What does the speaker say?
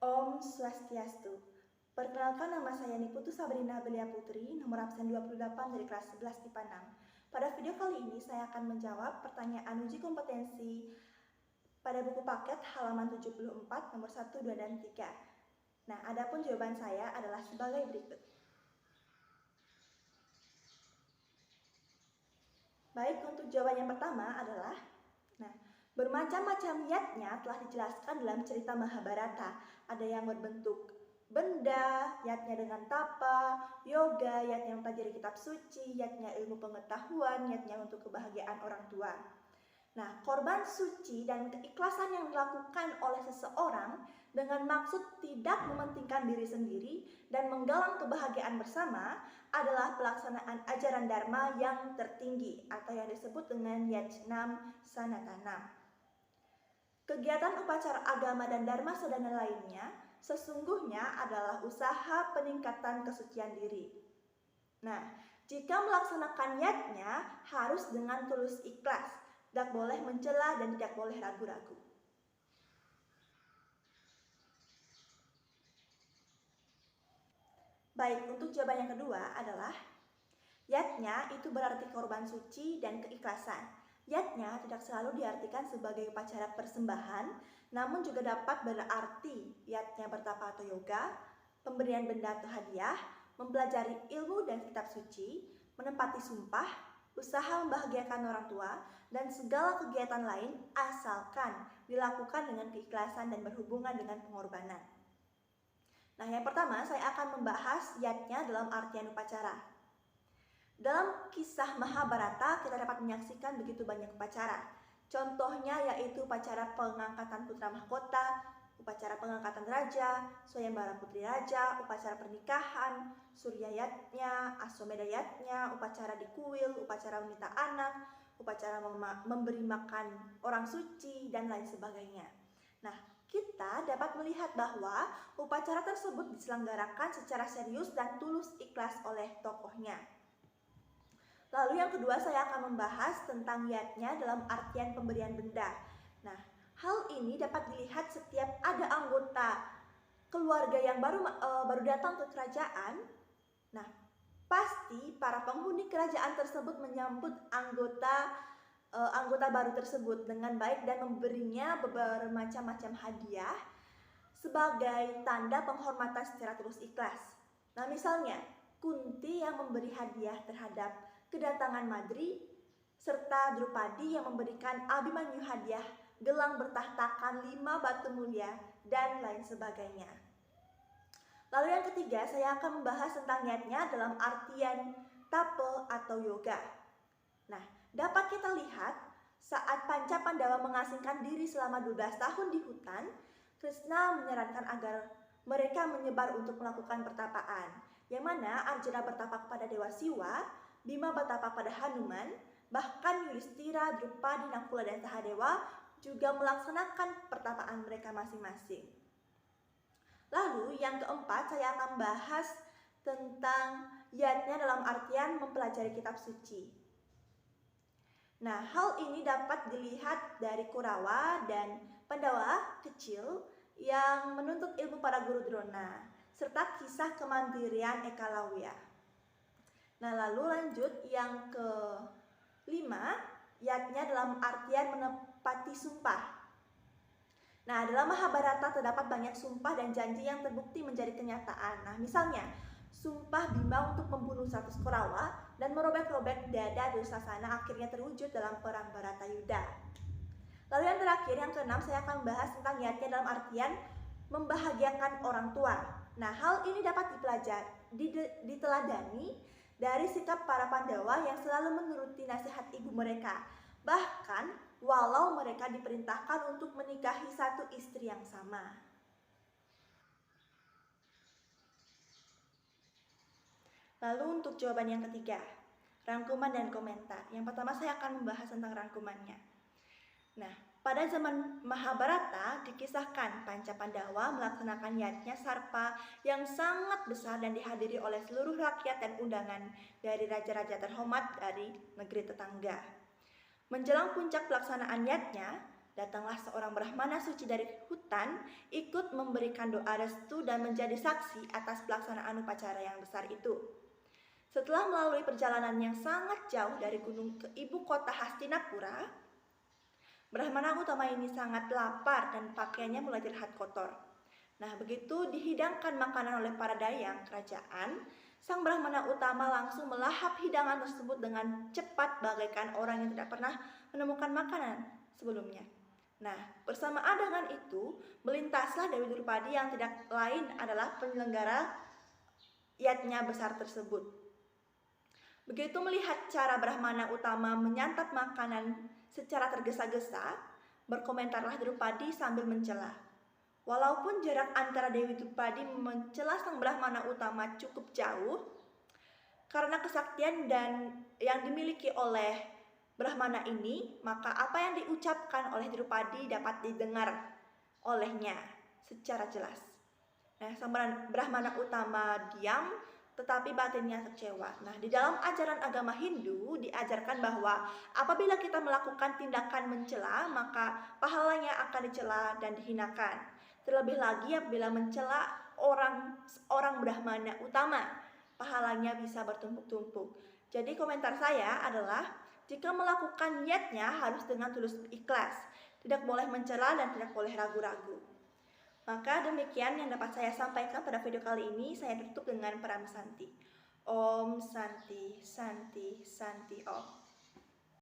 Om Swastiastu. Perkenalkan, nama saya Niputu Sabrina Belia Putri, nomor absen 28 dari kelas 11 IPA 6. Pada video kali ini saya akan menjawab pertanyaan uji kompetensi pada buku paket halaman 74 nomor 1, 2, dan 3. Nah, adapun jawaban saya adalah sebagai berikut. Baik, untuk jawaban yang pertama adalah bermacam-macam yatnya telah dijelaskan dalam cerita Mahabharata. Ada yang berbentuk benda, yatnya dengan tapa, yoga, yatnya mempelajari kitab suci, yatnya ilmu pengetahuan, yatnya untuk kebahagiaan orang tua. Nah, korban suci dan keikhlasan yang dilakukan oleh seseorang dengan maksud tidak mementingkan diri sendiri dan menggalang kebahagiaan bersama adalah pelaksanaan ajaran Dharma yang tertinggi atau yang disebut dengan Yajnam Sanatanam. Kegiatan upacara agama dan dharma sadhana lainnya sesungguhnya adalah usaha peningkatan kesucian diri. Nah, jika melaksanakan yatnya harus dengan tulus ikhlas, tidak boleh mencela dan tidak boleh ragu-ragu. Baik, untuk jawaban yang kedua adalah yatnya itu berarti korban suci dan keikhlasan. Yatnya tidak selalu diartikan sebagai upacara persembahan, namun juga dapat berarti yatnya bertapa atau yoga, pemberian benda atau hadiah, mempelajari ilmu dan kitab suci, menempati sumpah, usaha membahagiakan orang tua, dan segala kegiatan lain asalkan dilakukan dengan keikhlasan dan berhubungan dengan pengorbanan. Nah, yang pertama saya akan membahas yatnya dalam artian upacara. Dalam kisah Mahabharata kita dapat menyaksikan begitu banyak upacara. Contohnya yaitu upacara pengangkatan putra mahkota, upacara pengangkatan raja, Swayambara putri raja, upacara pernikahan, Surya yatnya, Aswamedha yatnya, upacara di kuil, upacara meminta anak, upacara memberi makan orang suci, dan lain sebagainya. Nah, kita dapat melihat bahwa upacara tersebut diselenggarakan secara serius dan tulus ikhlas oleh tokohnya. Lalu yang kedua saya akan membahas tentang yatnya dalam artian pemberian benda. Nah, hal ini dapat dilihat setiap ada anggota keluarga yang baru datang ke kerajaan. Nah, pasti para penghuni kerajaan tersebut menyambut anggota baru tersebut dengan baik dan memberinya bermacam-macam hadiah sebagai tanda penghormatan secara tulus ikhlas. Nah, misalnya Kunti yang memberi hadiah terhadap kedatangan Madri, serta Drupadi yang memberikan Abhimanyu hadiah gelang bertahtakan 5 batu mulia, dan lain sebagainya. Lalu yang ketiga, saya akan membahas tentang yatnya dalam artian tape atau yoga. Nah, dapat kita lihat saat Panca Pandawa mengasingkan diri selama 12 tahun di hutan, Krishna menyarankan agar mereka menyebar untuk melakukan pertapaan, yang mana Arjuna bertapa kepada Dewa Siwa, Bima bertapa pada Hanuman, bahkan Yudhistira, Drupadi, Nakula, dan Sahadewa juga melaksanakan pertapaan mereka masing-masing. Lalu yang keempat saya akan bahas tentang yatnya dalam artian mempelajari kitab suci. Nah, hal ini dapat dilihat dari Kurawa dan Pandawa kecil yang menuntut ilmu para guru Drona, serta kisah kemandirian Eklavya. Nah, lalu lanjut yang kelima, yatnya dalam artian menepati sumpah. Nah, dalam Mahabharata terdapat banyak sumpah dan janji yang terbukti menjadi kenyataan. Nah, misalnya sumpah Bima untuk membunuh 100 Korawa dan merobek-robek dada Dursasana akhirnya terwujud dalam perang Baratayuda. Lalu yang terakhir, yang keenam, saya akan membahas tentang yatnya dalam artian membahagiakan orang tua. Nah, hal ini dapat diteladani dari sikap para Pandawa yang selalu menuruti nasihat ibu mereka. Bahkan walau mereka diperintahkan untuk menikahi satu istri yang sama. Lalu untuk jawaban yang ketiga, rangkuman dan komentar. Yang pertama saya akan membahas tentang rangkumannya. Nah, pada zaman Mahabharata dikisahkan Panca Pandawa melaksanakan yatnya Sarpa yang sangat besar dan dihadiri oleh seluruh rakyat dan undangan dari raja-raja terhormat dari negeri tetangga. Menjelang puncak pelaksanaan yatnya, Datanglah seorang Brahmana suci dari hutan, ikut memberikan doa restu dan menjadi saksi atas pelaksanaan upacara yang besar itu. Setelah melalui perjalanan yang sangat jauh dari gunung ke ibu kota Hastinapura, Brahmana utama ini sangat lapar dan pakaiannya mulai terlihat kotor. Nah, begitu dihidangkan makanan oleh para dayang kerajaan, sang Brahmana utama langsung melahap hidangan tersebut dengan cepat bagaikan orang yang tidak pernah menemukan makanan sebelumnya. Nah, bersamaan dengan itu, melintaslah Dewi Drupadi yang tidak lain adalah penyelenggara yatnya besar tersebut. Begitu melihat cara Brahmana utama menyantap makanan secara tergesa-gesa, berkomentarlah Drupadi sambil mencela. Walaupun jarak antara Dewi Drupadi mencela sang Brahmana utama cukup jauh, karena kesaktian dan yang dimiliki oleh Brahmana ini, maka apa yang diucapkan oleh Drupadi dapat didengar olehnya secara jelas. Nah, sang Brahmana utama diam, tetapi batinnya kecewa. Nah, di dalam ajaran agama Hindu diajarkan bahwa apabila kita melakukan tindakan mencela, maka pahalanya akan dicela dan dihinakan. Terlebih lagi apabila mencela orang Brahmana utama, pahalanya bisa bertumpuk-tumpuk. Jadi komentar saya adalah, jika melakukan niatnya harus dengan tulus ikhlas, tidak boleh mencela dan tidak boleh ragu-ragu. Maka demikian yang dapat saya sampaikan pada video kali ini. Saya tutup dengan Param Santi. Om Santi, Santi, Santi Om.